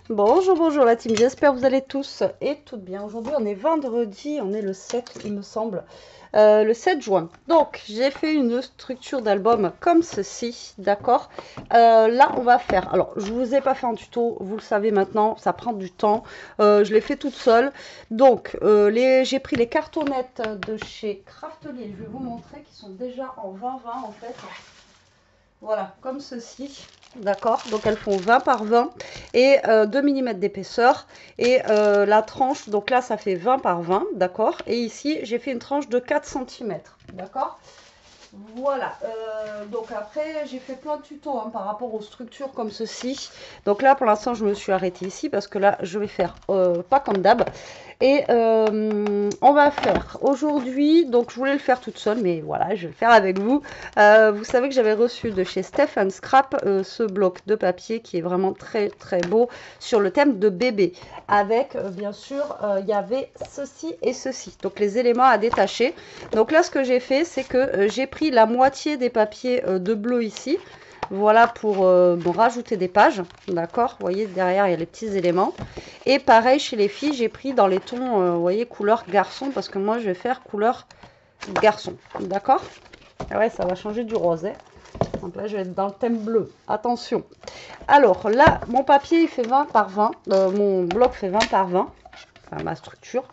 Bonjour, bonjour la team, j'espère que vous allez tous et toutes bien. Aujourd'hui on est vendredi, on est le 7 il me semble, le 7 juin. Donc j'ai fait une structure d'album comme ceci, d'accord. Là on va faire, alors je vous ai pas fait un tuto, vous le savez maintenant, ça prend du temps. Je l'ai fait toute seule. Donc j'ai pris les cartonnettes de chez Craftelier, je vais vous montrer, qui sont déjà en 20-20 en fait. Voilà, comme ceci. D'accord, donc elles font 20 par 20 et 2 mm d'épaisseur. Et la tranche, donc là ça fait 20 par 20, d'accord. Et ici j'ai fait une tranche de 4 cm, d'accord. Voilà, donc après j'ai fait plein de tutos hein, par rapport aux structures comme ceci. Donc là pour l'instant je me suis arrêtée ici parce que là je vais faire pas comme d'hab. Et on va faire aujourd'hui, donc je voulais le faire toute seule, mais voilà, je vais le faire avec vous. Vous savez que j'avais reçu de chez Steph & Scrap ce bloc de papier qui est vraiment très très beau sur le thème de bébé. Avec bien sûr, il y avait ceci et ceci, donc les éléments à détacher. Donc là ce que j'ai fait, c'est que j'ai pris la moitié des papiers de bleu ici. Voilà pour bon, rajouter des pages, d'accord. Vous voyez derrière il y a les petits éléments. Et pareil chez les filles, j'ai pris dans les tons, vous voyez, couleur garçon, parce que moi je vais faire couleur garçon, d'accord. Ouais, ça va changer du rose. Hein. Donc là je vais être dans le thème bleu, attention. Alors là, mon papier il fait 20 par 20, mon bloc fait 20 par 20, enfin ma structure.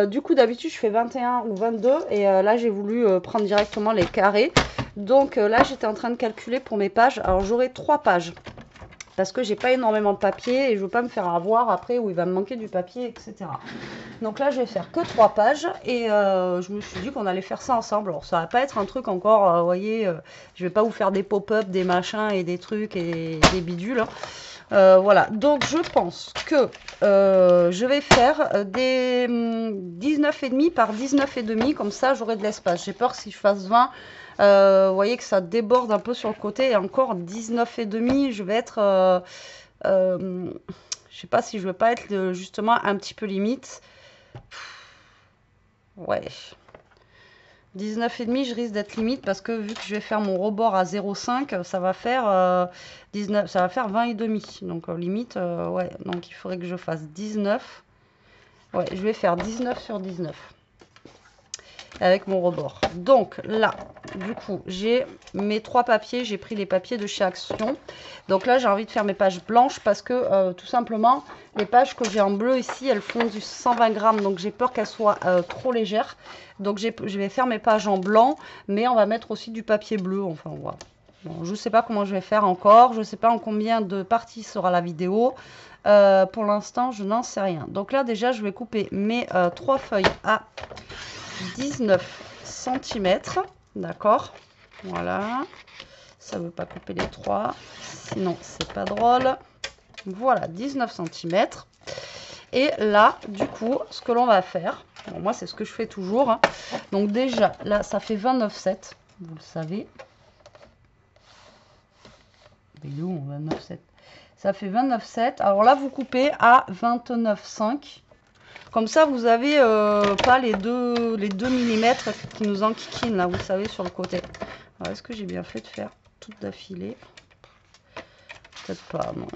Du coup d'habitude je fais 21 ou 22 et là j'ai voulu prendre directement les carrés. Donc là j'étais en train de calculer pour mes pages. Alors j'aurai 3 pages parce que j'ai pas énormément de papier et je veux pas me faire avoir après où il va me manquer du papier, etc. Donc là je vais faire que 3 pages et je me suis dit qu'on allait faire ça ensemble. Alors ça va pas être un truc encore, vous voyez, je vais pas vous faire des pop-up, des machins et des trucs et des bidules. Hein. Voilà, donc je pense que je vais faire des 19,5 par 19,5, comme ça j'aurai de l'espace. J'ai peur que si je fasse 20, vous voyez que ça déborde un peu sur le côté, et encore 19,5, je vais être, je sais pas si je veux pas être justement un petit peu limite. Ouais. 19,5, je risque d'être limite parce que vu que je vais faire mon rebord à 0,5, ça va faire 19, ça va faire 20 et demi. Donc limite, ouais, donc il faudrait que je fasse 19. Ouais, je vais faire 19 sur 19 avec mon rebord. Donc là, du coup, j'ai mes 3 papiers, j'ai pris les papiers de chez Action. Donc là, j'ai envie de faire mes pages blanches parce que tout simplement, les pages que j'ai en bleu ici, elles font du 120 grammes. Donc j'ai peur qu'elles soient trop légères. Donc je vais faire mes pages en blanc, mais on va mettre aussi du papier bleu. Enfin, voilà. Bon, je ne sais pas comment je vais faire encore. Je ne sais pas en combien de parties sera la vidéo. Pour l'instant, je n'en sais rien. Donc là, déjà, je vais couper mes 3 feuilles à 19 cm. D'accord. Voilà. Ça ne veut pas couper les 3. Sinon, c'est pas drôle. Voilà, 19 cm. Et là, du coup, ce que l'on va faire, bon, moi, c'est ce que je fais toujours. Hein. Donc déjà, là, ça fait 29,7. Vous le savez. Il est où, 29,7 ? Ça fait 29,7. Alors là, vous coupez à 29,5. Comme ça, vous avez pas les 2 mm qui nous enquiquinent, là, vous savez, sur le côté. Alors, est-ce que j'ai bien fait de faire tout d'affilée? Peut-être pas, non.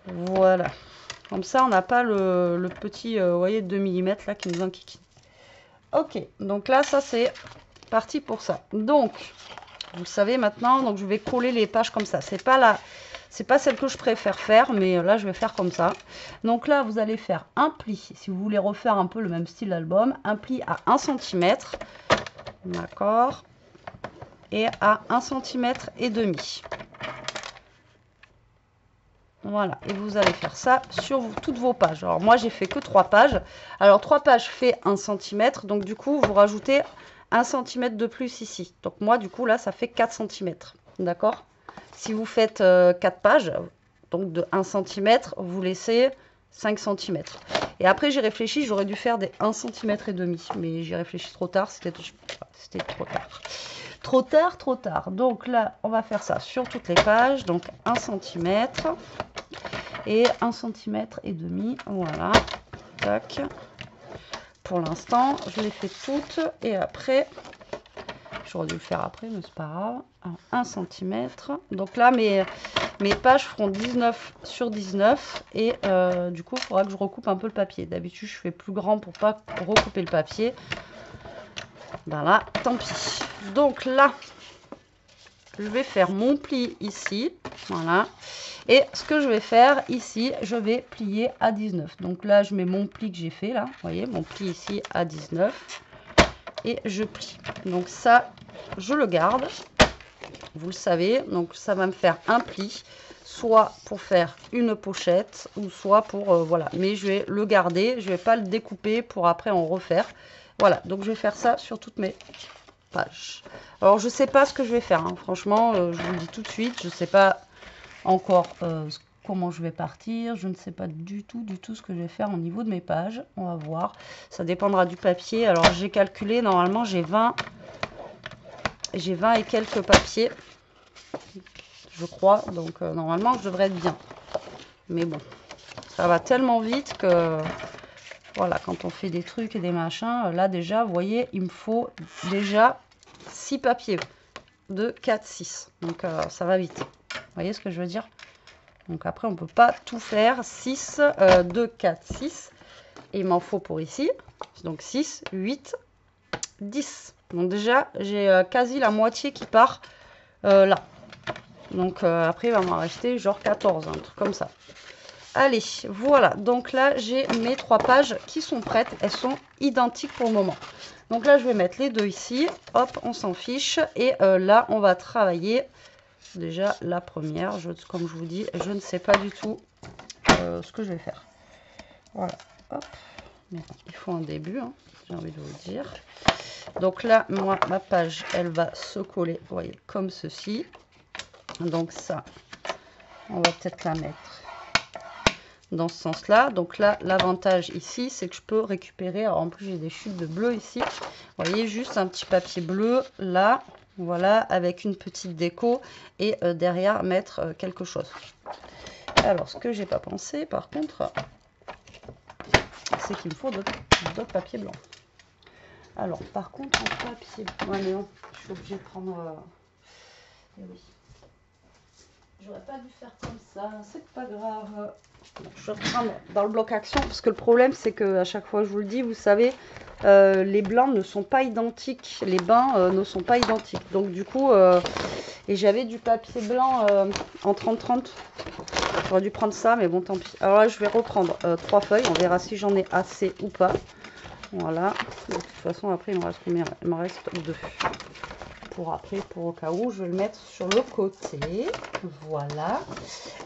Voilà. Comme ça, on n'a pas le petit, vous voyez, 2 mm là qui nous enquiquine. Ok, donc là, ça, c'est parti pour ça. Donc, vous savez maintenant, donc je vais coller les pages comme ça. C'est pas celle que je préfère faire, mais là, je vais faire comme ça. Donc là, vous allez faire un pli. Si vous voulez refaire un peu le même style d'album, un pli à 1 cm. D'accord. Et à 1 cm et demi. Voilà, et vous allez faire ça sur toutes vos pages. Alors moi, j'ai fait que 3 pages. Alors 3 pages fait 1 cm, donc du coup, vous rajoutez 1 cm de plus ici. Donc moi, du coup, là, ça fait 4 cm. D'accord? Si vous faites 4 pages, donc de 1 cm, vous laissez 5 cm. Et après, j'ai réfléchi, j'aurais dû faire des 1 cm et demi. Mais j'ai réfléchi trop tard, c'était trop tard. Trop tard. Donc là, on va faire ça sur toutes les pages. Donc 1 cm et 1 cm et demi. Voilà. Tac. Pour l'instant, je les fais toutes. Et après, J'aurais dû le faire après, mais c'est pas grave. 1 cm. Donc là, mes pages feront 19 sur 19. Et du coup, il faudra que je recoupe un peu le papier. D'habitude, je fais plus grand pour pas recouper le papier. Ben là, tant pis. Donc là, je vais faire mon pli ici. Voilà. Et ce que je vais faire ici, je vais plier à 19. Donc là, je mets mon pli que j'ai fait là. Vous voyez, mon pli ici à 19. Et je plie. Donc ça, je le garde. Vous le savez. Donc ça va me faire un pli. Soit pour faire une pochette ou soit pour... voilà. Mais je vais le garder. Je ne vais pas le découper pour après en refaire. Voilà. Donc je vais faire ça sur toutes mes pages. Alors je sais pas ce que je vais faire. Hein. Franchement, je vous le dis tout de suite. Je sais pas encore comment je vais partir. Je ne sais pas du tout ce que je vais faire au niveau de mes pages. On va voir. Ça dépendra du papier. Alors j'ai calculé, normalement j'ai 20 et quelques papiers. Je crois. Donc normalement je devrais être bien. Mais bon, ça va tellement vite que voilà, quand on fait des trucs et des machins, là déjà, vous voyez, il me faut déjà 6 papiers. 2, 4, 6. Donc ça va vite. Vous voyez ce que je veux dire? Donc après, on ne peut pas tout faire. 6, 2, 4, 6. Et il m'en faut pour ici. Donc 6, 8, 10. Donc déjà, j'ai quasi la moitié qui part là. Donc après, il va m'en rester genre 14, un truc comme ça. Allez, voilà. Donc là, j'ai mes 3 pages qui sont prêtes. Elles sont identiques pour le moment. Donc là, je vais mettre les deux ici. Hop, on s'en fiche. Et là, on va travailler... Déjà, la première, comme je vous dis, je ne sais pas du tout ce que je vais faire. Voilà. Hop. Mais il faut un début, hein, j'ai envie de vous le dire. Donc là, moi, ma page, elle va se coller, vous voyez, comme ceci. Donc ça, on va peut-être la mettre dans ce sens-là. Donc là, l'avantage ici, c'est que je peux récupérer. Alors en plus, j'ai des chutes de bleu ici. Vous voyez, juste un petit papier bleu là. Voilà, avec une petite déco et derrière mettre quelque chose. Alors, ce que j'ai pas pensé, par contre, c'est qu'il me faut d'autres papiers blancs. Alors, par contre, en papier blanc, ouais, mais non, je suis obligée de prendre... Eh oui. J'aurais pas dû faire comme ça, c'est pas grave. Je vais reprendre dans le bloc action, parce que le problème, c'est que à chaque fois, je vous le dis, vous savez... les blancs ne sont pas identiques, les bains ne sont pas identiques. Donc du coup, et j'avais du papier blanc en 30-30. J'aurais dû prendre ça, mais bon, tant pis. Alors là, je vais reprendre 3 feuilles. On verra si j'en ai assez ou pas. Voilà. De toute façon, après, il me reste combien? Il me reste 2. Pour après, pour au cas où, je vais le mettre sur le côté. Voilà.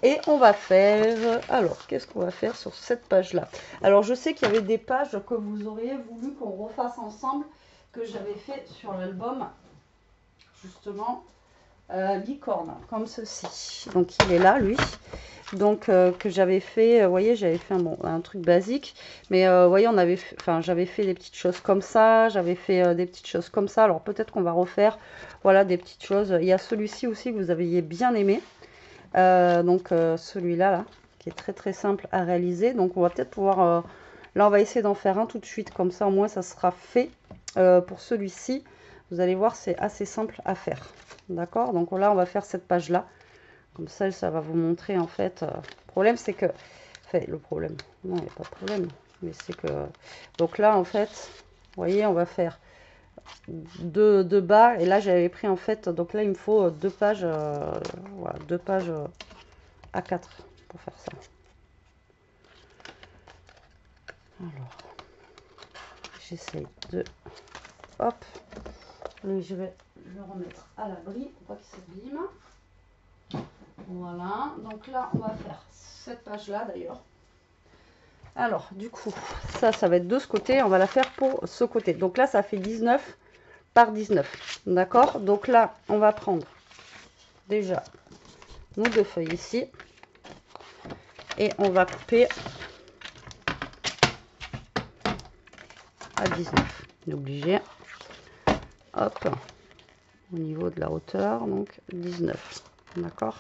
Et on va faire... Alors, qu'est-ce qu'on va faire sur cette page-là? Alors, je sais qu'il y avait des pages que vous auriez voulu qu'on refasse ensemble, que j'avais fait sur l'album, justement, licorne, comme ceci. Donc, il est là, lui. Donc, que j'avais fait, vous voyez, j'avais fait un truc basique. Mais, vous voyez, j'avais fait des petites choses comme ça. J'avais fait des petites choses comme ça. Alors, peut-être qu'on va refaire, voilà, des petites choses. Il y a celui-ci aussi que vous aviez bien aimé. Donc, celui-là, là, qui est très, très simple à réaliser. Donc, on va peut-être pouvoir... là, on va essayer d'en faire un tout de suite. Comme ça, au moins, ça sera fait. Pour celui-ci, vous allez voir, c'est assez simple à faire. D'accord? Donc, là, on va faire cette page-là. Comme ça va vous montrer en fait. Le problème c'est que... Enfin, le problème. Non, il n'y a pas de problème. Mais c'est que... Donc là en fait, vous voyez, on va faire deux bas. Et là j'avais pris en fait... Donc là il me faut 2 pages... voilà, 2 pages A4 pour faire ça. Alors, j'essaye de... Hop. Donc, je vais le remettre à l'abri pour pas qu'il s'abîme. Voilà, donc là on va faire cette page là d'ailleurs. Alors du coup ça va être de ce côté, on va la faire pour ce côté. Donc là ça fait 19 par 19, d'accord? Donc là on va prendre déjà nos 2 feuilles ici et on va couper à 19, obligé. Hop, au niveau de la hauteur, donc 19, d'accord?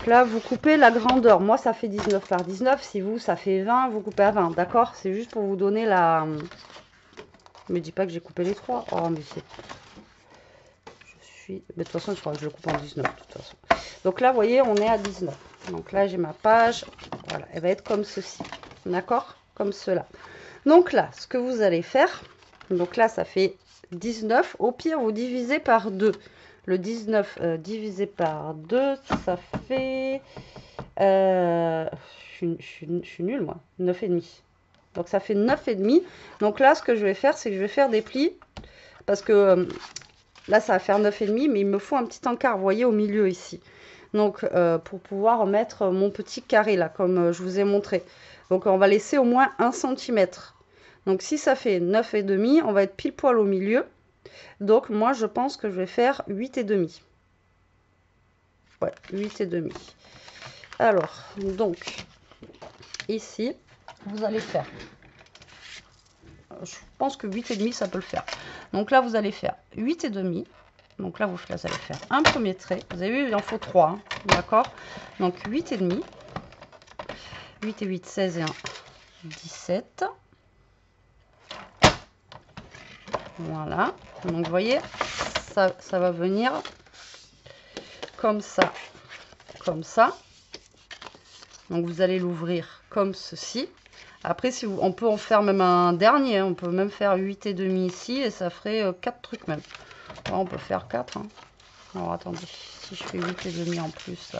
Là vous coupez la grandeur, moi ça fait 19 par 19, si vous ça fait 20, vous coupez à 20, d'accord? C'est juste pour vous donner la Me dis pas que j'ai coupé les 3. Oh, mais c'est... Mais de toute façon, je crois que je le coupe en 19, de toute façon. Donc là, vous voyez, on est à 19. Donc là, j'ai ma page. Voilà, elle va être comme ceci. D'accord? Comme cela. Donc là, ce que vous allez faire, donc là, ça fait 19. Au pire, vous divisez par 2. Le 19 divisé par 2, ça fait... je suis nulle, moi. 9,5. Donc ça fait 9,5. Donc là, ce que je vais faire, c'est que je vais faire des plis. Parce que là, ça va faire 9,5, mais il me faut un petit encart, vous voyez, au milieu ici. Donc, pour pouvoir mettre mon petit carré, là, comme je vous ai montré. Donc, on va laisser au moins 1 cm. Donc, si ça fait 9,5, on va être pile poil au milieu. Donc, moi, je pense que je vais faire 8,5. Ouais, 8,5. Alors, donc, ici, vous allez faire... Je pense que 8,5, ça peut le faire. Donc là, vous allez faire 8,5. Donc là, vous allez faire un premier trait. Vous avez vu, il en faut 3. Hein, d'accord? Donc 8,5. 8 et 8, 16 et 1, 17. Voilà. Donc vous voyez, ça va venir comme ça. Comme ça. Donc vous allez l'ouvrir comme ceci. Après, si vous, on peut en faire même un dernier. Hein. On peut même faire 8,5 ici et ça ferait 4 trucs même. Là, on peut faire 4. Hein. Alors attendez, si je fais 8,5 en plus.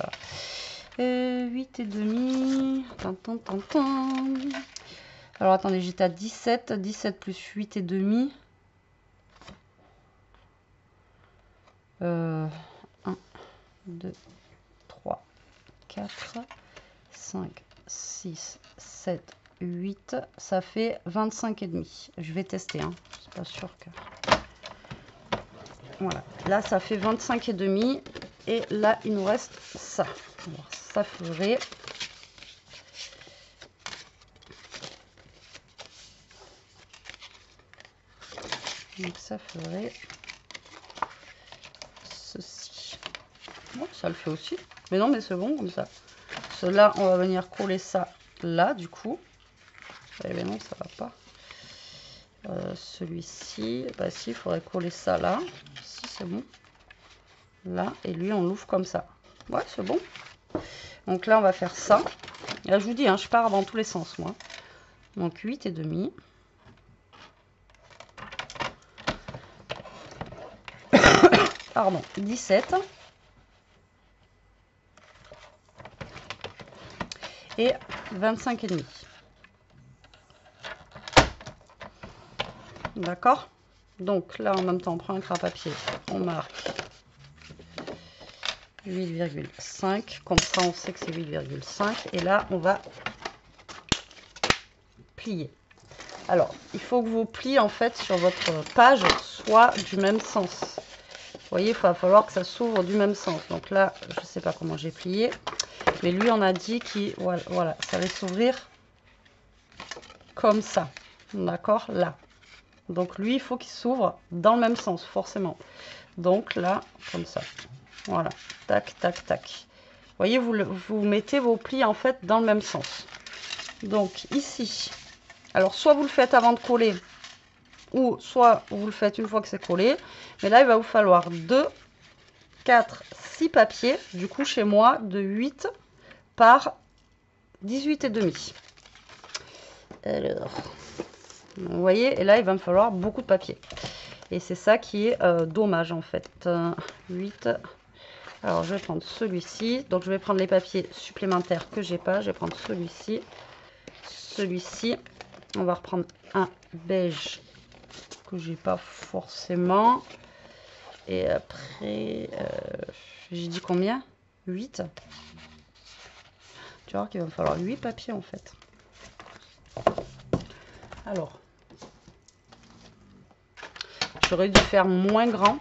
8,5. Alors attendez, j'étais à 17. 17 plus 8,5. 1, 2, 3, 4, 5, 6, 7, 8. Ça fait 25,5. Je vais tester. Hein. C'est pas sûr que... Voilà. Là, ça fait 25,5. Et là, il nous reste ça. Alors, ça ferait... Donc, ça ferait ceci. Bon, ça le fait aussi. Mais non, mais c'est bon comme ça. Cela, on va venir coller ça là, du coup. Eh bien non, ça va pas. Celui-ci, bah si, il faudrait coller ça là. Si, c'est bon. Là, et lui, on l'ouvre comme ça. Ouais, c'est bon. Donc là, on va faire ça. Et là, je vous dis, hein, je pars dans tous les sens, moi. Donc 8,5. Pardon, 17. Et 25,5. D'accord? Donc là, en même temps, on prend un crabe papier, on marque 8,5. Comme ça, on sait que c'est 8,5. Et là, on va plier. Alors, il faut que vos plis, en fait, sur votre page, soient du même sens. Vous voyez, il va falloir que ça s'ouvre du même sens. Donc là, je ne sais pas comment j'ai plié. Mais lui, on a dit qu'il, voilà, ça allait s'ouvrir comme ça. D'accord? Là. Donc lui, il faut qu'il s'ouvre dans le même sens, forcément. Donc là, comme ça. Voilà. Tac, tac, tac. Vous voyez, vous mettez vos plis, en fait, dans le même sens. Donc ici, alors soit vous le faites avant de coller, ou soit vous le faites une fois que c'est collé. Mais là, il va vous falloir 2, 4, 6 papiers. Du coup, chez moi, de 8 par 18,5. Alors, vous voyez, et là, il va me falloir beaucoup de papier. Et c'est ça qui est dommage, en fait. 8. Alors, je vais prendre celui-ci. Donc, je vais prendre les papiers supplémentaires que j'ai pas. Je vais prendre celui-ci. Celui-ci. On va reprendre un beige que j'ai pas forcément. Et après, j'ai dit combien? 8. Tu vois qu'il va me falloir 8 papiers, en fait. Alors, j'aurais dû faire moins grand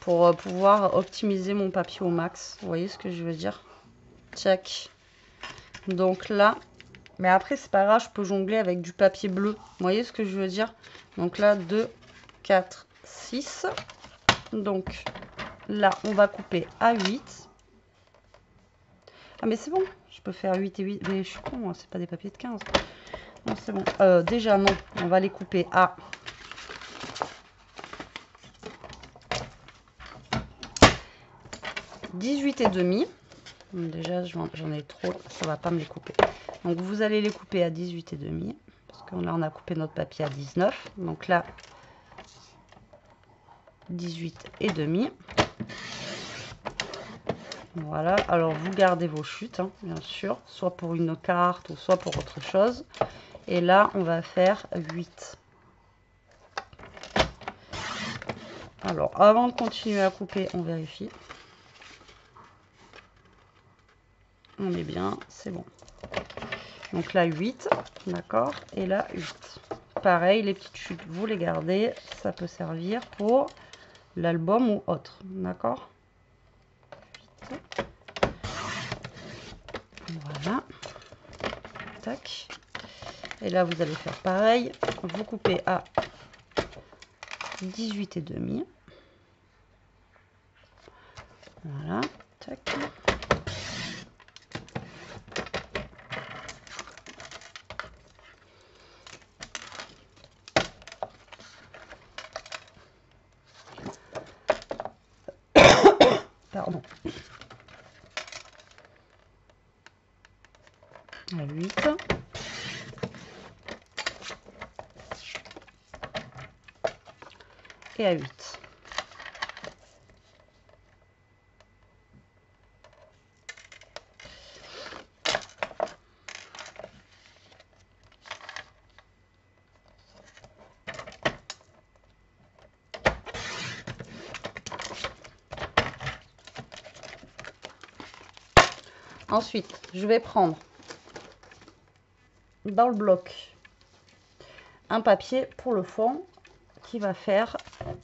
pour pouvoir optimiser mon papier au max. Vous voyez ce que je veux dire? Check. Donc là, mais après, c'est pas grave, je peux jongler avec du papier bleu. Vous voyez ce que je veux dire? Donc là, 2, 4, 6. Donc là, on va couper à 8. Ah, mais c'est bon, je peux faire 8 et 8. Mais je suis con, c'est pas des papiers de 15. Non, c'est bon. Déjà, non, on va les couper à 18,5. Déjà, j'en ai trop, ça va pas me les couper. Donc, vous allez les couper à 18,5. Parce que là, on a coupé notre papier à 19. Donc là, 18,5. Voilà, alors vous gardez vos chutes, hein, bien sûr, soit pour une carte ou soit pour autre chose. Et là, on va faire 8. Alors, avant de continuer à couper, on vérifie. On est bien, c'est bon. Donc là, 8, d'accord, et là, 8. Pareil, les petites chutes, vous les gardez, ça peut servir pour l'album ou autre, d'accord. Voilà. Tac. Et là, vous allez faire pareil. Vous coupez à 18,5. Voilà. Tac. Pardon. À 8. Et à 8. Ensuite, je vais prendre dans le bloc un papier pour le fond qui va faire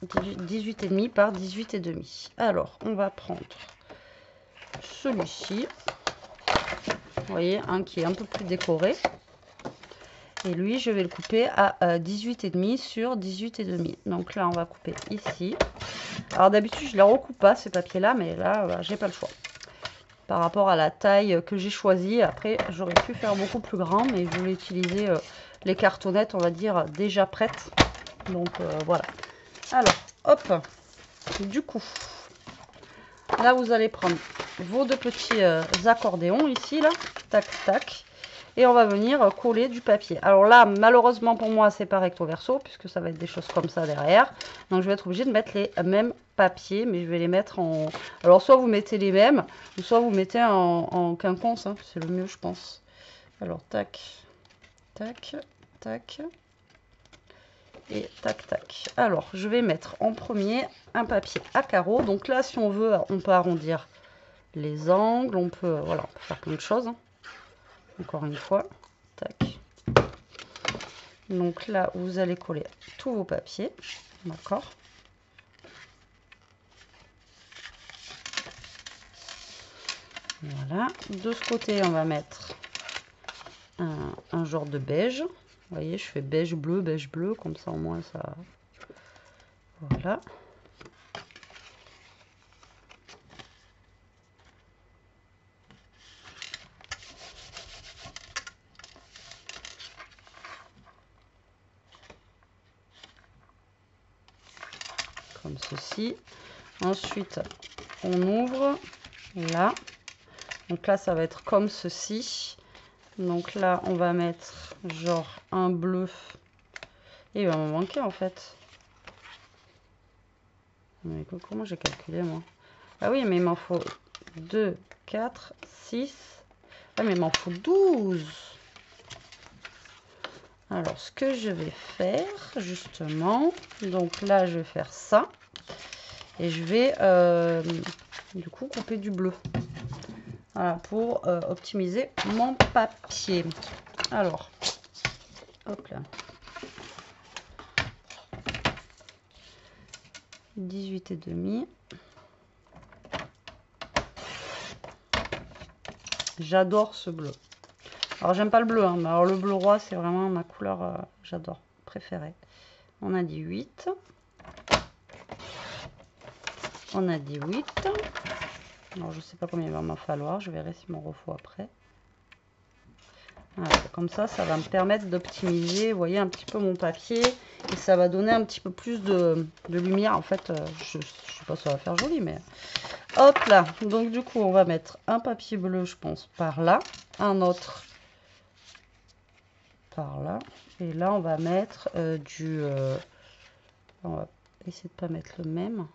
18,5 par 18,5. Alors, on va prendre celui-ci. Vous voyez, un qui est un peu plus décoré. Et lui, je vais le couper à 18,5 sur 18,5. Donc là, on va couper ici. Alors d'habitude, je ne les recoupe pas, ces papiers-là, mais là, j'ai pas le choix. Par rapport à la taille que j'ai choisie. Après, j'aurais pu faire beaucoup plus grand, mais je voulais utiliser les cartonnettes, on va dire, déjà prêtes. Donc, voilà. Alors, hop. Du coup, là, vous allez prendre vos deux petits accordéons ici, là. Tac, tac. Et on va venir coller du papier. Alors là, malheureusement pour moi, c'est pas recto verso, puisque ça va être des choses comme ça derrière. Donc je vais être obligée de mettre les mêmes papiers, mais je vais les mettre en... Alors soit vous mettez les mêmes, ou soit vous mettez en quinconce, hein, c'est le mieux je pense. Alors tac, tac, tac, et tac, tac. Alors je vais mettre en premier un papier à carreaux. Donc là, si on veut, on peut arrondir les angles, on peut, voilà, on peut faire plein de choses, hein. Encore une fois, tac. Donc là, vous allez coller tous vos papiers, d'accord. Voilà. De ce côté, on va mettre un genre de beige. Vous voyez, je fais beige bleu, comme ça au moins ça... Voilà. Comme ceci. Ensuite, on ouvre là. Donc là, ça va être comme ceci. Donc là, on va mettre genre un bleu. Et il va m'en manquer en fait. Mais comment j'ai calculé moi? Ah oui, mais il m'en faut 2, 4, 6. Ah, mais il m'en faut 12. Alors, ce que je vais faire, justement, donc là, je vais faire ça. Et je vais, du coup, couper du bleu. Voilà, pour optimiser mon papier. Alors, hop là. 18,5. J'adore ce bleu. Alors, j'aime pas le bleu, hein, mais alors le bleu roi, c'est vraiment ma couleur, j'adore, préférée. On a dit 8. On a dit 8. Alors, je sais pas combien il va m'en falloir. Je verrai s'il m'en refaut après. Voilà, comme ça, ça va me permettre d'optimiser, vous voyez, un petit peu mon papier. Et ça va donner un petit peu plus de lumière. En fait, je sais pas si ça va faire joli, mais Hop là, donc du coup on va mettre un papier bleu, je pense, par là, un autre par là, et là on va mettre on va essayer de pas mettre le même,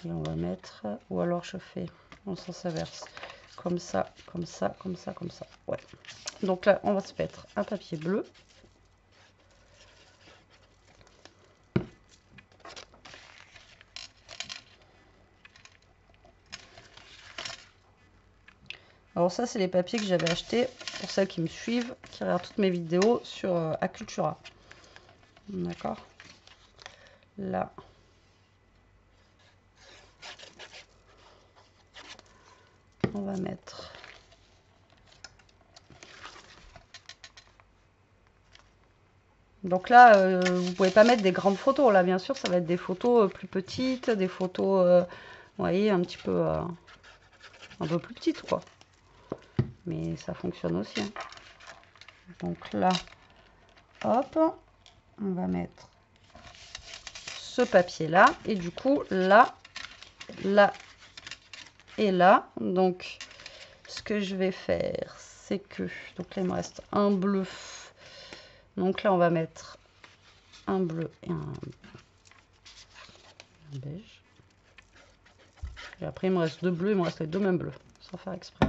et on va mettre, ou alors je fais en sens inverse, comme ça, comme ça, comme ça, comme ça, ouais. Donc là on va se mettre un papier bleu. Alors ça, c'est les papiers que j'avais achetés pour celles qui me suivent, qui regardent toutes mes vidéos sur Acultura. D'accord. Là. On va mettre... Donc là, vous pouvez pas mettre des grandes photos. Là, bien sûr, ça va être des photos plus petites, des photos, vous voyez, un peu plus petites, quoi. Mais ça fonctionne aussi. Hein. Donc là, hop, on va mettre ce papier-là. Et du coup, là, là et là. Donc, ce que je vais faire, c'est que... Donc là, il me reste un bleu. Donc là, on va mettre un bleu et un beige. Et après, il me reste deux bleus. Il me reste les deux mêmes bleus, sans faire exprès.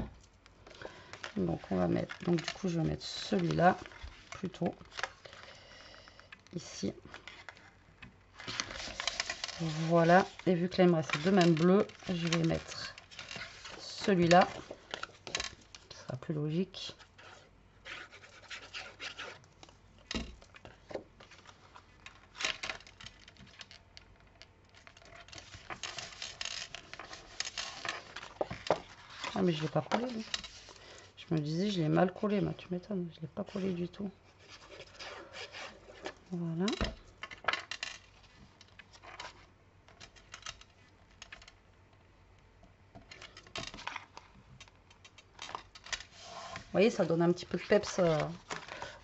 Donc on va mettre, donc du coup je vais mettre celui-là plutôt ici. Voilà, et vu que là il me reste deux mêmes bleus, je vais mettre celui-là. Ce sera plus logique. Ah mais je l'ai pas collé. Hein. Je me disais je l'ai mal collé, mais tu m'étonnes, je l'ai pas collé du tout. Voilà. Vous voyez, ça donne un petit peu de peps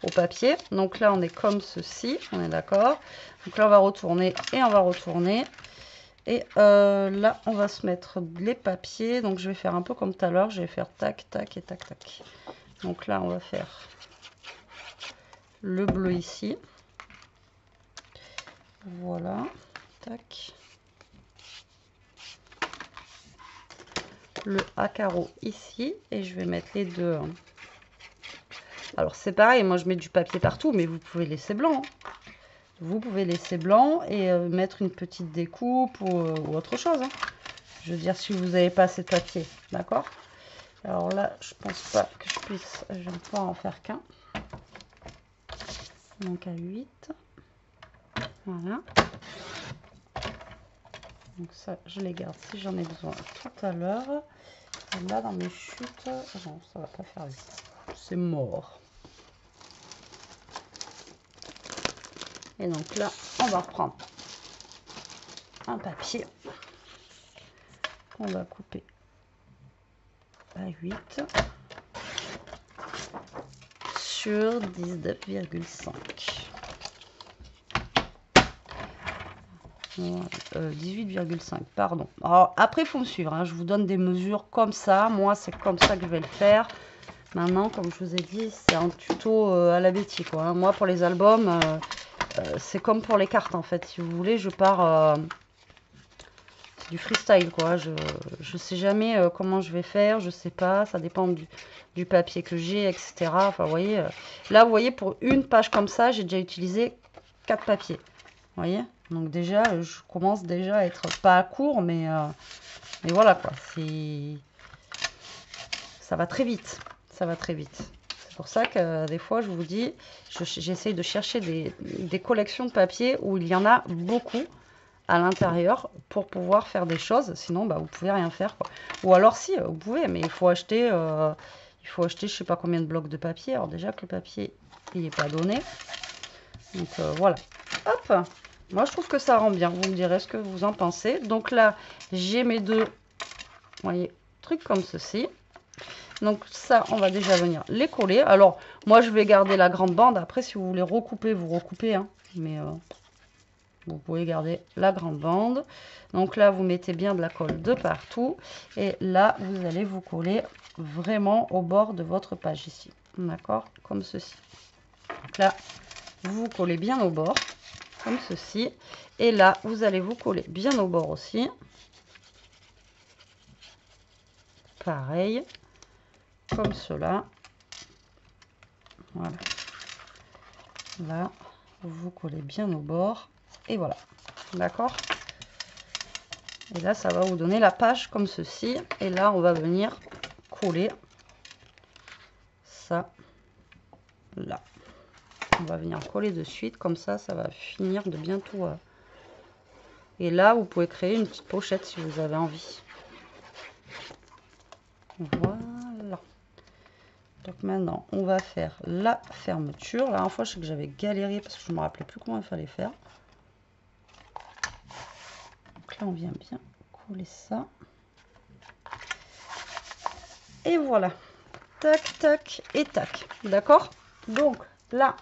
au papier. Donc là, on est comme ceci, on est d'accord. Donc là, on va retourner et on va retourner. Et là, on va se mettre les papiers. Donc, je vais faire un peu comme tout à l'heure. Je vais faire tac, tac et tac, tac. Donc là, on va faire le bleu ici. Voilà. Tac. Le à carreau ici. Et je vais mettre les deux. Alors, c'est pareil. Moi, je mets du papier partout. Mais vous pouvez laisser blanc. Hein. Vous pouvez laisser blanc et mettre une petite découpe ou autre chose. Hein. Je veux dire, si vous n'avez pas assez de papier. D'accord ? Alors là, je pense pas que je puisse... Je vais pouvoir en faire qu'un. Donc à 8. Voilà. Donc ça, je les garde si j'en ai besoin tout à l'heure. Là, dans mes chutes... Non, ça va pas faire 8. C'est mort. Et donc là, on va reprendre un papier qu'on va couper à 8 sur 19,5. 18,5, pardon. Alors après, il faut me suivre. Hein. Je vous donne des mesures comme ça. Moi, c'est comme ça que je vais le faire. Maintenant, comme je vous ai dit, c'est un tuto à la Betty, quoi. Hein. Moi, pour les albums, c'est comme pour les cartes, en fait. Si vous voulez, je pars du freestyle, quoi. Je sais jamais comment je vais faire. Je sais pas. Ça dépend du papier que j'ai, etc. Enfin, vous voyez. Là, vous voyez, pour une page comme ça, j'ai déjà utilisé 4 papiers. Vous voyez? Donc déjà, je commence déjà à être pas à court, mais voilà, quoi. Ça va très vite. Ça va très vite. C'est pour ça que des fois, je vous dis, j'essaye de chercher des collections de papier où il y en a beaucoup à l'intérieur pour pouvoir faire des choses. Sinon, bah, vous pouvez rien faire, quoi. Ou alors, si, vous pouvez, mais il faut acheter, je sais pas combien de blocs de papier. Alors déjà que le papier, il n'est pas donné. Donc voilà. Hop! Moi, je trouve que ça rend bien. Vous me direz ce que vous en pensez. Donc là, j'ai mes deux, vous voyez, trucs comme ceci. Donc ça, on va déjà venir les coller. Alors, moi, je vais garder la grande bande. Après, si vous voulez recouper, vous recoupez. Hein. Mais vous pouvez garder la grande bande. Donc là, vous mettez bien de la colle de partout. Et là, vous allez vous coller vraiment au bord de votre page ici. D'accord? Comme ceci. Donc là, vous vous collez bien au bord, comme ceci. Et là, vous allez vous coller bien au bord aussi. Pareil, comme cela. Voilà. Là, vous vous collez bien au bord. Et voilà. D'accord? Et là, ça va vous donner la page comme ceci. Et là, on va venir coller ça là. On va venir coller de suite. Comme ça va finir de bien tout. Et là, vous pouvez créer une petite pochette si vous avez envie. Voilà. Donc maintenant, on va faire la fermeture. La dernière fois, je sais que j'avais galéré parce que je ne me rappelais plus comment il fallait faire. Donc là, on vient bien coller ça. Et voilà. Tac, tac et tac. D'accord? Donc là,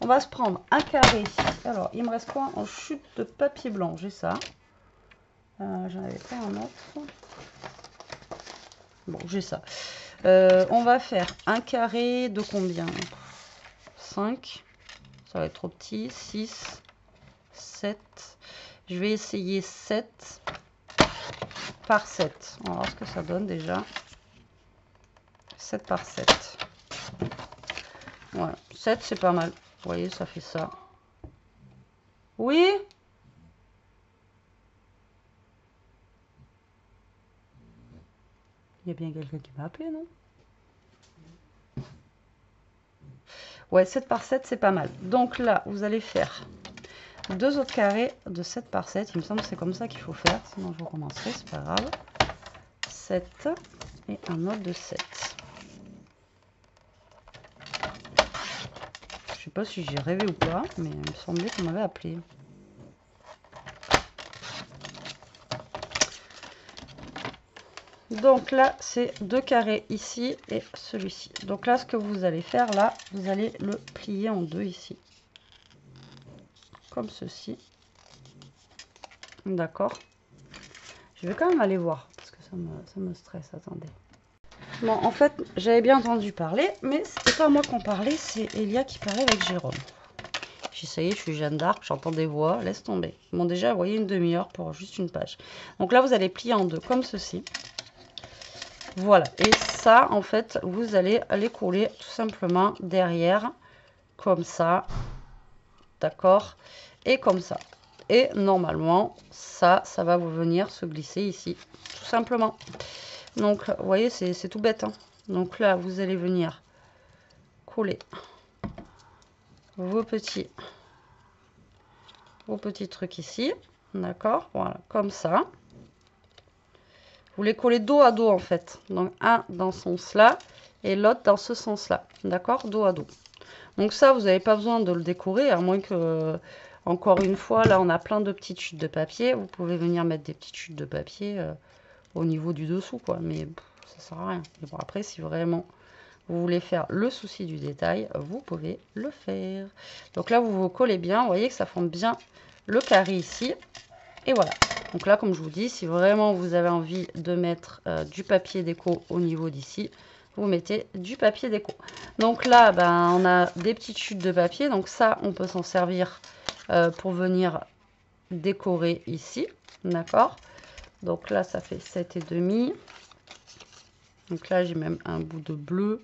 on va se prendre un carré. Alors, il me reste quoi en chute de papier blanc? J'ai ça. J'en avais pas un autre. Bon, j'ai ça. On va faire un carré de combien? 5. Ça va être trop petit. 6, 7. Je vais essayer 7 par 7. On va voir ce que ça donne déjà. 7 par 7. Voilà. 7, c'est pas mal. Vous voyez, ça fait ça. Oui? Il y a bien quelqu'un qui m'a appelé, non? Ouais, 7 par 7, c'est pas mal. Donc là, vous allez faire 2 autres carrés de 7 par 7. Il me semble que c'est comme ça qu'il faut faire. Sinon, je recommencerai, c'est pas grave. 7 et un autre de 7. Je sais pas si j'ai rêvé ou pas, mais il me semblait qu'on m'avait appelé. Donc là, c'est 2 carrés ici et celui-ci. Donc là, ce que vous allez faire, là, vous allez le plier en deux ici. Comme ceci. D'accord. Je vais quand même aller voir, parce que ça me stresse. Attendez. Bon, en fait, j'avais bien entendu parler, mais c'était pas moi qu'on parlait, c'est Elia qui parlait avec Jérôme. J'essayais, je suis Jeanne d'Arc, j'entends des voix, laisse tomber. Bon, déjà, vous voyez, une demi-heure pour juste une page. Donc là, vous allez plier en deux, comme ceci. Voilà, et ça, en fait, vous allez les coller tout simplement derrière, comme ça, d'accord, et comme ça. Et normalement, ça va vous venir se glisser ici, tout simplement. Donc, vous voyez, c'est tout bête, hein. Donc là, vous allez venir coller vos petits trucs ici, d'accord, voilà, comme ça. Vous les collez dos à dos en fait, donc un dans ce sens là et l'autre dans ce sens là, d'accord, dos à dos. Donc ça, vous n'avez pas besoin de le décorer, à moins que, encore une fois, là on a plein de petites chutes de papier, vous pouvez venir mettre des petites chutes de papier au niveau du dessous, quoi, mais ça sert à rien. Mais bon, après, si vraiment vous voulez faire le souci du détail, vous pouvez le faire. Donc là, vous vous collez bien, vous voyez que ça forme bien le carré ici, et voilà. Donc là, comme je vous dis, si vraiment vous avez envie de mettre du papier déco au niveau d'ici, vous mettez du papier déco. Donc là, ben, on a des petites chutes de papier. Donc ça, on peut s'en servir pour venir décorer ici. D'accord? Donc là, ça fait 7,5. Donc là, j'ai même un bout de bleu.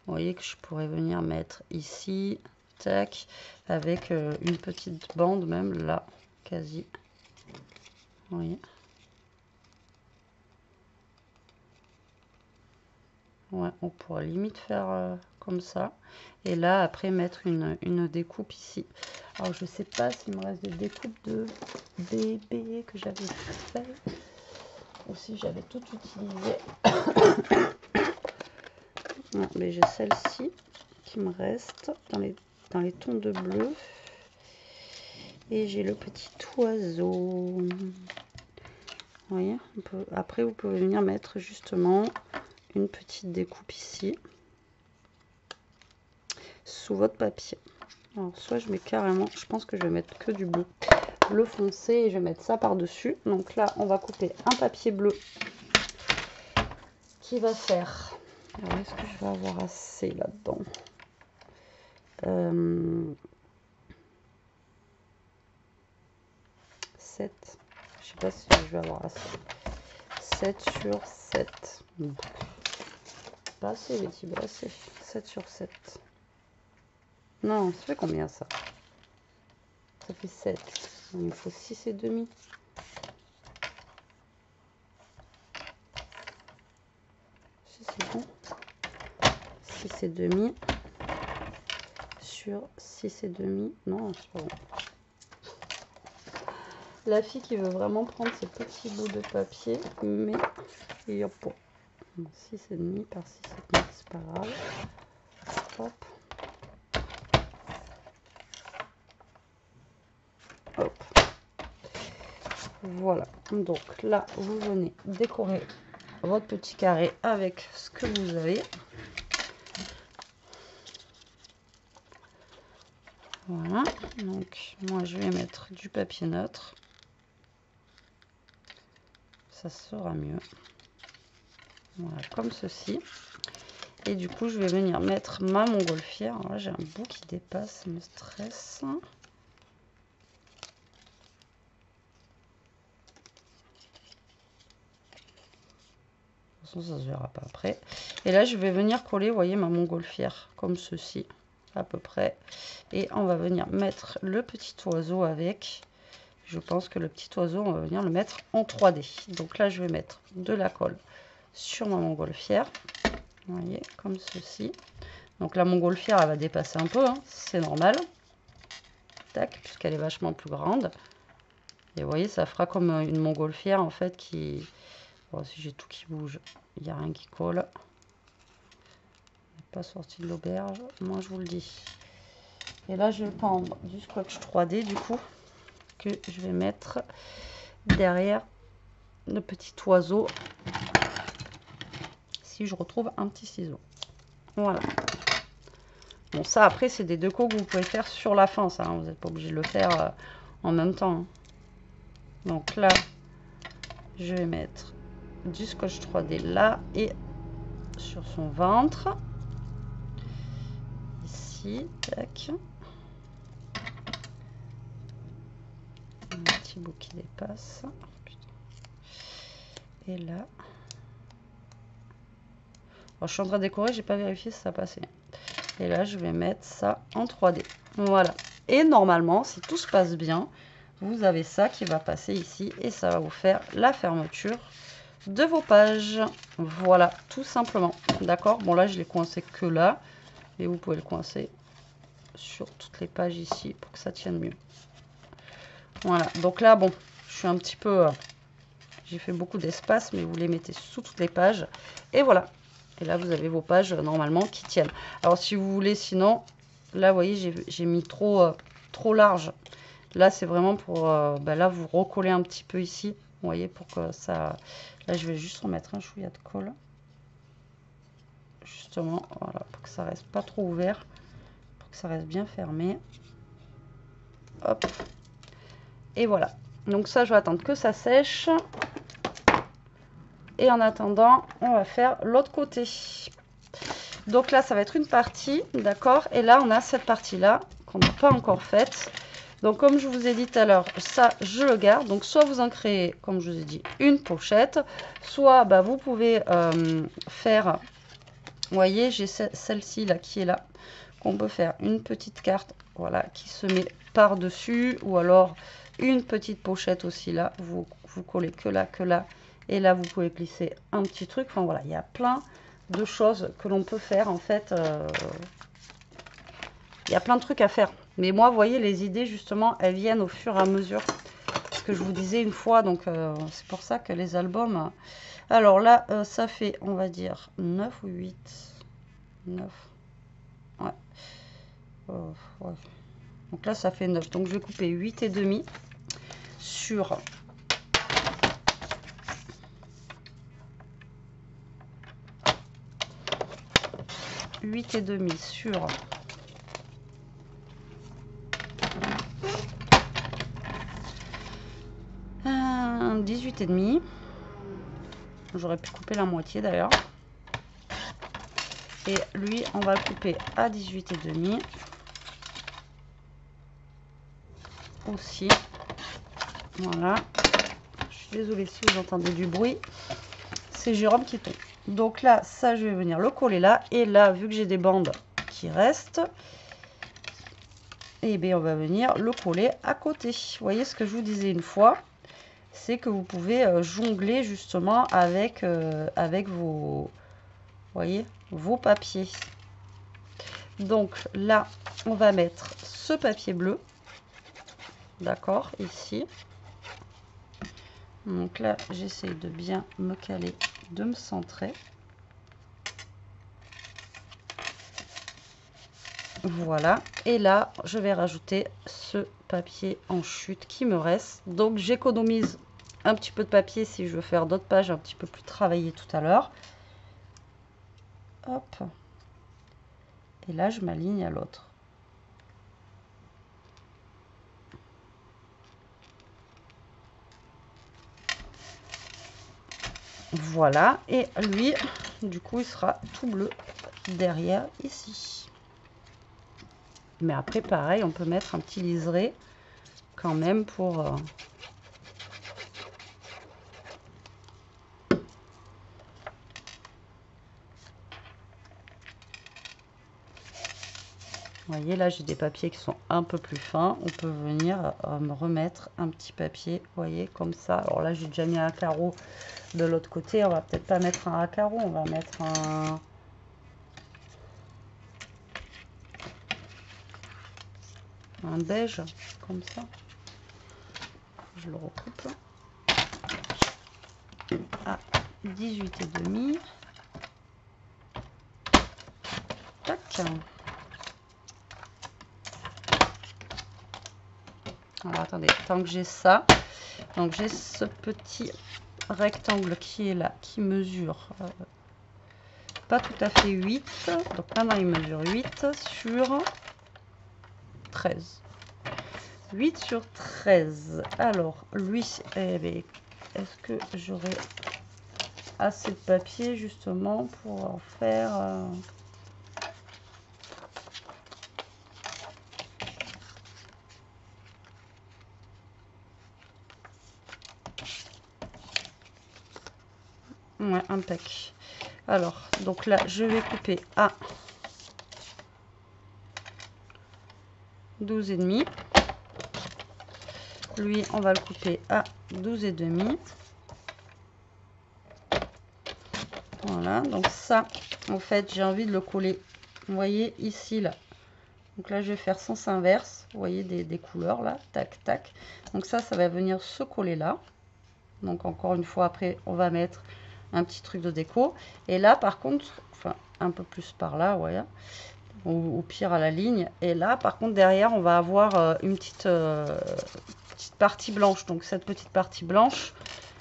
Vous voyez que je pourrais venir mettre ici. Tac. Avec une petite bande même là, quasi. Vous voyez? Ouais, on pourrait limite faire comme ça. Et là, après, mettre une découpe ici. Alors, je sais pas s'il me reste des découpes de bébé que j'avais fait. Ou si j'avais tout utilisé. Non, mais j'ai celle-ci qui me reste dans les tons de bleu. Et j'ai le petit oiseau. Vous voyez, après, vous pouvez venir mettre justement une petite découpe ici. Sous votre papier. Alors, soit je mets carrément, je pense que je vais mettre que du bleu. le foncé et je vais mettre ça par-dessus. Donc là, on va couper un papier bleu qui va faire... Alors, est-ce que je vais avoir assez là-dedans? 7. Je sais pas si je vais avoir assez. 7 sur 7. Pas assez, Betty, pas assez. 7 sur 7. Non, ça fait combien ça? Ça fait 7. Il me faut 6 et demi. 6 c'est bon. 6 et demi. Sur 6 et demi. Non, c'est pas bon. La fille qui veut vraiment prendre ces petits bouts de papier, mais il n'y a pas. 6,5 par 6,5, c'est pas grave. Hop. Hop. Voilà. Donc là, vous venez décorer votre petit carré avec ce que vous avez. Voilà. Donc moi, je vais mettre du papier neutre. Ça sera mieux. Voilà, comme ceci. Et du coup, je vais venir mettre ma montgolfière. Là, j'ai un bout qui dépasse, ça me stresse. De toute façon, ça se verra pas après. Et là, je vais venir coller, vous voyez, ma montgolfière, comme ceci, à peu près. Et on va venir mettre le petit oiseau avec. Je pense que le petit oiseau, on va venir le mettre en 3D. Donc là, je vais mettre de la colle sur ma montgolfière. Vous voyez, comme ceci. Donc la montgolfière, elle va dépasser un peu, hein, c'est normal. Tac, puisqu'elle est vachement plus grande. Et vous voyez, ça fera comme une montgolfière, en fait, qui... Bon, si j'ai tout qui bouge, il n'y a rien qui colle. Pas sorti de l'auberge, moi je vous le dis. Et là, je vais prendre du scotch 3D, du coup, que je vais mettre derrière le petit oiseau. Si je retrouve un petit ciseau. Voilà. Bon, ça, après, c'est des décos que vous pouvez faire sur la fin, ça. Hein. Vous n'êtes pas obligé de le faire en même temps. Hein. Donc là, je vais mettre du scotch 3D là et sur son ventre. Ici, tac. Un petit bout qui dépasse. Et là. Alors, je suis en train de décorer, j'ai pas vérifié si ça passait. Et là, je vais mettre ça en 3D. Voilà. Et normalement, si tout se passe bien, vous avez ça qui va passer ici et ça va vous faire la fermeture de vos pages. Voilà, tout simplement. D'accord? Bon, là, je l'ai coincé que là. Et vous pouvez le coincer sur toutes les pages ici pour que ça tienne mieux. Voilà. Donc là, bon, je suis un petit peu... j'ai fait beaucoup d'espace, mais vous les mettez sous toutes les pages. Et voilà. Et là, vous avez vos pages normalement qui tiennent. Alors, si vous voulez, sinon, là, vous voyez, j'ai mis trop large. Là, c'est vraiment pour, là, vous recoller un petit peu ici. Vous voyez, pour que ça... Là, je vais juste remettre un chouïa de colle. Justement, voilà, pour que ça reste pas trop ouvert. Pour que ça reste bien fermé. Hop. Et voilà. Donc ça, je vais attendre que ça sèche. Et en attendant, on va faire l'autre côté. Donc là, ça va être une partie, d'accord? Et là, on a cette partie-là qu'on n'a pas encore faite. Donc, comme je vous ai dit tout à l'heure, ça, je le garde. Donc, soit vous en créez, comme je vous ai dit, une pochette. Soit, vous pouvez faire... Vous voyez, j'ai celle-ci, là, qui est là. Qu'on peut faire une petite carte, voilà, qui se met par-dessus. Ou alors, une petite pochette aussi, là. Vous collez que là, que là. Et là, vous pouvez glisser un petit truc. Enfin, voilà, il y a plein de choses que l'on peut faire, en fait. Il y a plein de trucs à faire. Mais moi, vous voyez, les idées, justement, elles viennent au fur et à mesure. Ce que je vous disais une fois. Donc, c'est pour ça que les albums... Alors là, ça fait, on va dire, 9 ou 8. 9. Ouais. Ouais. Donc là, ça fait 9. Donc, je vais couper 8 et demi sur... 8 et demi sur 9 18,5. J'aurais pu couper la moitié d'ailleurs. Et lui, on va le couper à 18,5 aussi. Voilà. Je suis désolée si vous entendez du bruit. C'est Jérôme qui tombe. Donc là, ça, je vais venir le coller là. Et là, vu que j'ai des bandes qui restent, et bien on va venir le coller à côté. Vous voyez ce que je vous disais une fois, c'est que vous pouvez jongler justement avec, avec vos, voyez, vos papiers. Donc là, on va mettre ce papier bleu. D'accord, ici. Donc là, j'essaie de bien me caler, de me centrer. Voilà. Et là, je vais rajouter ce papier en chute qui me reste. Donc, j'économise un petit peu de papier si je veux faire d'autres pages un petit peu plus travaillées tout à l'heure. Hop. Et là, je m'aligne à l'autre. Voilà. Et lui, du coup, il sera tout bleu derrière ici. Mais après, pareil, on peut mettre un petit liseré quand même pour... Vous voyez, là, j'ai des papiers qui sont un peu plus fins. On peut venir me remettre un petit papier, vous voyez, comme ça. Alors là, j'ai déjà mis un carreau de l'autre côté. On va peut-être pas mettre un carreau, on va mettre un beige, comme ça. Je le recoupe à 18,5. Tac. Alors attendez, tant que j'ai ça, donc j'ai ce petit rectangle qui est là, qui mesure pas tout à fait 8. Donc maintenant il mesure 8 sur 13. 8 sur 13. Alors lui, eh bien, est-ce que j'aurai assez de papier justement pour en faire... Ouais, impec. Alors, donc là, je vais couper à 12,5. Lui, on va le couper à 12,5. Voilà, donc ça, en fait, j'ai envie de le coller, vous voyez, ici, là. Donc là, je vais faire sens inverse, vous voyez, des couleurs, là, tac, tac. Donc ça va venir se coller là. Donc encore une fois, après, on va mettre un petit truc de déco. Et là, par contre, enfin, un peu plus par là, ouais, ou au pire à la ligne. Et là, par contre, derrière, on va avoir une petite partie blanche. Donc cette petite partie blanche,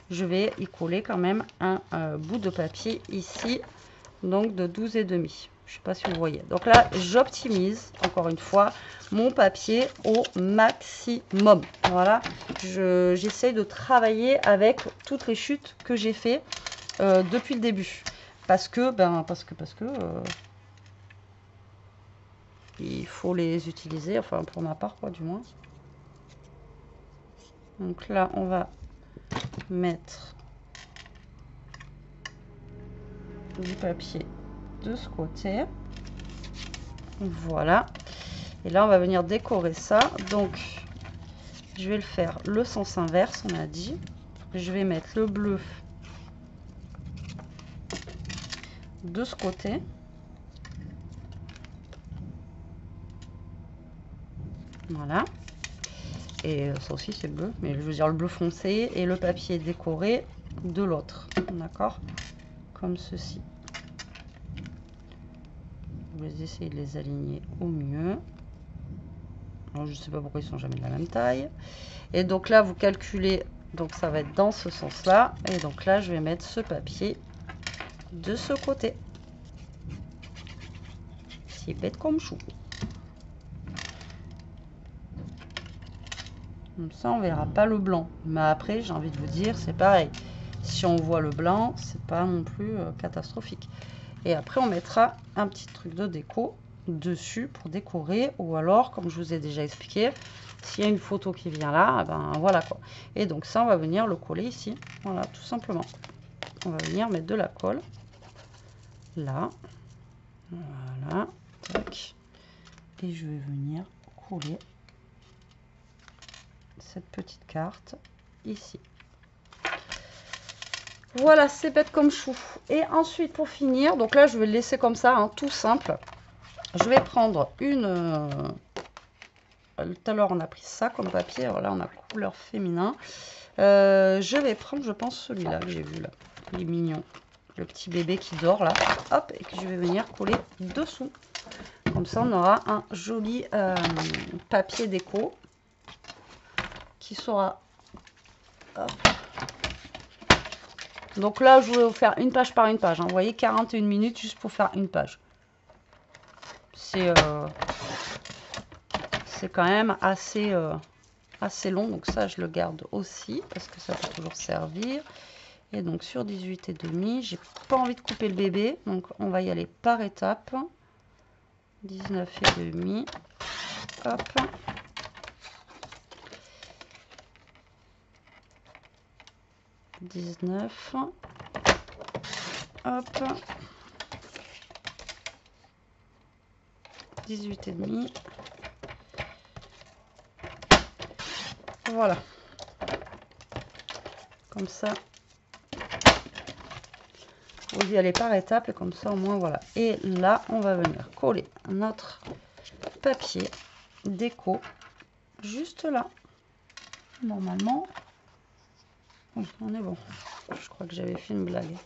je vais y coller quand même un bout de papier ici, donc de 12,5. Je sais pas si vous voyez. Donc là, j'optimise encore une fois mon papier au maximum. Voilà, j'essaye de travailler avec toutes les chutes que j'ai fait depuis le début, parce que il faut les utiliser, enfin pour ma part, quoi, du moins. Donc là, on va mettre du papier de ce côté. Voilà. Et là, on va venir décorer ça. Donc, je vais le faire le sens inverse, on a dit. Je vais mettre le bleu de ce côté. Voilà. Et ça aussi, c'est bleu. Mais je veux dire le bleu foncé et le papier décoré de l'autre. D'accord? Comme ceci. Je vais essayer de les aligner au mieux. Alors, je ne sais pas pourquoi ils sont jamais de la même taille. Et donc là, vous calculez, donc ça va être dans ce sens-là. Et donc là, je vais mettre ce papier de ce côté. C'est bête comme chou. Comme ça, on verra pas le blanc. Mais après, j'ai envie de vous dire, c'est pareil. Si on voit le blanc, c'est pas non plus catastrophique. Et après, on mettra un petit truc de déco dessus pour décorer. Ou alors, comme je vous ai déjà expliqué, s'il y a une photo qui vient là, ben voilà quoi. Et donc ça, on va venir le coller ici. Voilà, tout simplement. On va venir mettre de la colle. Là. Voilà. Tac. Et je vais venir coller cette petite carte ici. Voilà, c'est bête comme chou. Et ensuite, pour finir, donc là, je vais le laisser comme ça, hein, tout simple. Je vais prendre une... tout à l'heure, on a pris ça comme papier. Voilà, on a couleur féminin. Je vais prendre, je pense, celui-là que j'ai vu là. Il est mignon. Le petit bébé qui dort là. Hop, et que je vais venir coller dessous. Comme ça, on aura un joli papier déco qui sera... Hop. Donc là, je vais vous faire une page par une page. Hein. Vous voyez, 41 minutes juste pour faire une page. C'est quand même assez long. Donc ça, je le garde aussi parce que ça peut toujours servir. Et donc sur 18,5, j'ai pas envie de couper le bébé. Donc on va y aller par étapes. 19,5. Hop. « 19. Hop. 18,5. Voilà. Comme ça. Vous y allez par étapes et comme ça au moins voilà. Et là, on va venir coller notre papier déco juste là. Normalement. Oui, on est bon. Je crois que j'avais fait une blague.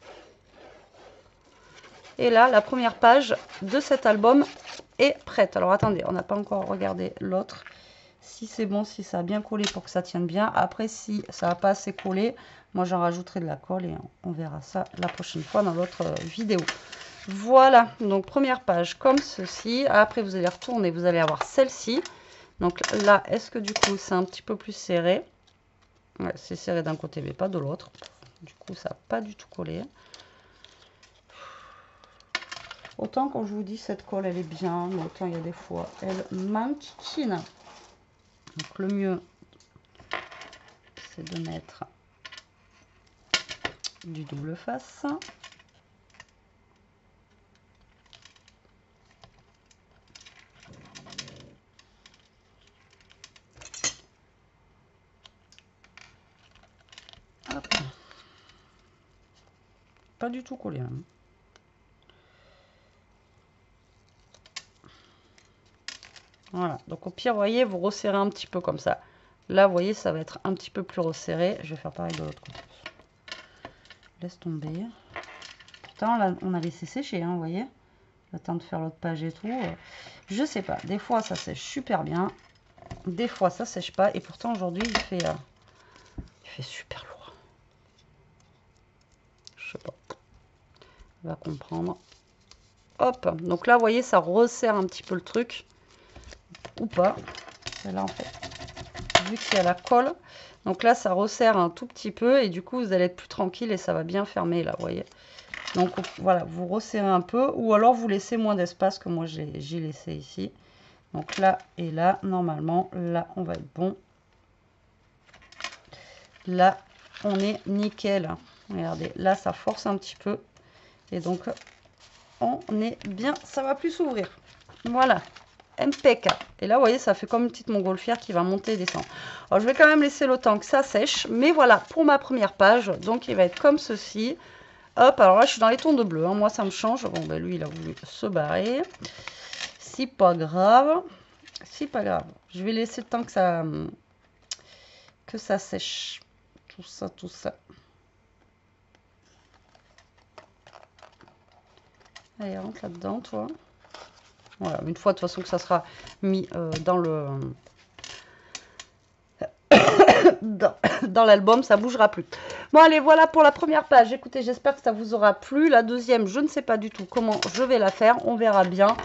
Et là, la première page de cet album est prête. Alors attendez, on n'a pas encore regardé l'autre. Si c'est bon, si ça a bien collé pour que ça tienne bien. Après, si ça n'a pas assez collé, moi j'en rajouterai de la colle et on verra ça la prochaine fois dans l'autre vidéo. Voilà, donc première page comme ceci. Après, vous allez retourner, vous allez avoir celle-ci. Donc là, est-ce que du coup, c'est un petit peu plus serré? Ouais, c'est serré d'un côté, mais pas de l'autre. Du coup, ça n'a pas du tout collé. Autant quand je vous dis cette colle, elle est bien, mais autant il y a des fois, elle manquine. Donc le mieux, c'est de mettre du double face. Hop. Pas du tout collé. Hein. Voilà, donc au pire, vous voyez, vous resserrez un petit peu comme ça. Là, vous voyez, ça va être un petit peu plus resserré. Je vais faire pareil de l'autre côté. Laisse tomber. Pourtant, là, on a laissé sécher, hein, vous voyez. Le temps de faire l'autre page et tout. Je sais pas, des fois, ça sèche super bien. Des fois, ça sèche pas. Et pourtant, aujourd'hui, il fait super lourd. Je sais pas. On va comprendre. Hop, donc là, vous voyez, ça resserre un petit peu le truc. Ou pas. Là, en fait, vu qu'il y a la colle, donc là, ça resserre un tout petit peu. Et du coup, vous allez être plus tranquille et ça va bien fermer, là, vous voyez. Donc, voilà, vous resserrez un peu. Ou alors, vous laissez moins d'espace que moi, j'ai laissé ici. Donc là et là, normalement, là, on va être bon. Là, on est nickel. Regardez, là, ça force un petit peu. Et donc, on est bien. Ça va plus s'ouvrir. Voilà. MPK. Et là, vous voyez, ça fait comme une petite montgolfière qui va monter et descendre. Alors, je vais quand même laisser le temps que ça sèche. Mais voilà, pour ma première page. Donc, il va être comme ceci. Hop, alors là, je suis dans les tons de bleu. Hein. Moi, ça me change. Bon, ben, lui, il a voulu se barrer. C'est pas grave. C'est pas grave. Je vais laisser le temps que ça sèche. Tout ça, tout ça. Allez, rentre là-dedans, toi. Voilà, une fois de toute façon que ça sera mis dans le dans l'album, ça bougera plus. Bon, allez, voilà pour la première page. Écoutez, j'espère que ça vous aura plu. La deuxième, je ne sais pas du tout comment je vais la faire. On verra bien.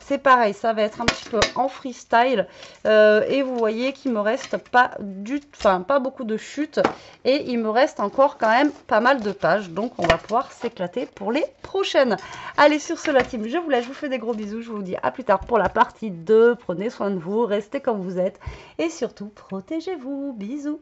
c'est pareil, ça va être un petit peu en freestyle. Et vous voyez qu'il me reste pas beaucoup de chutes. Et il me reste encore quand même pas mal de pages. Donc on va pouvoir s'éclater pour les prochaines. Allez, sur ce, la team, je vous laisse. Je vous fais des gros bisous. Je vous dis à plus tard pour la partie 2. Prenez soin de vous, restez comme vous êtes. Et surtout, protégez-vous. Bisous.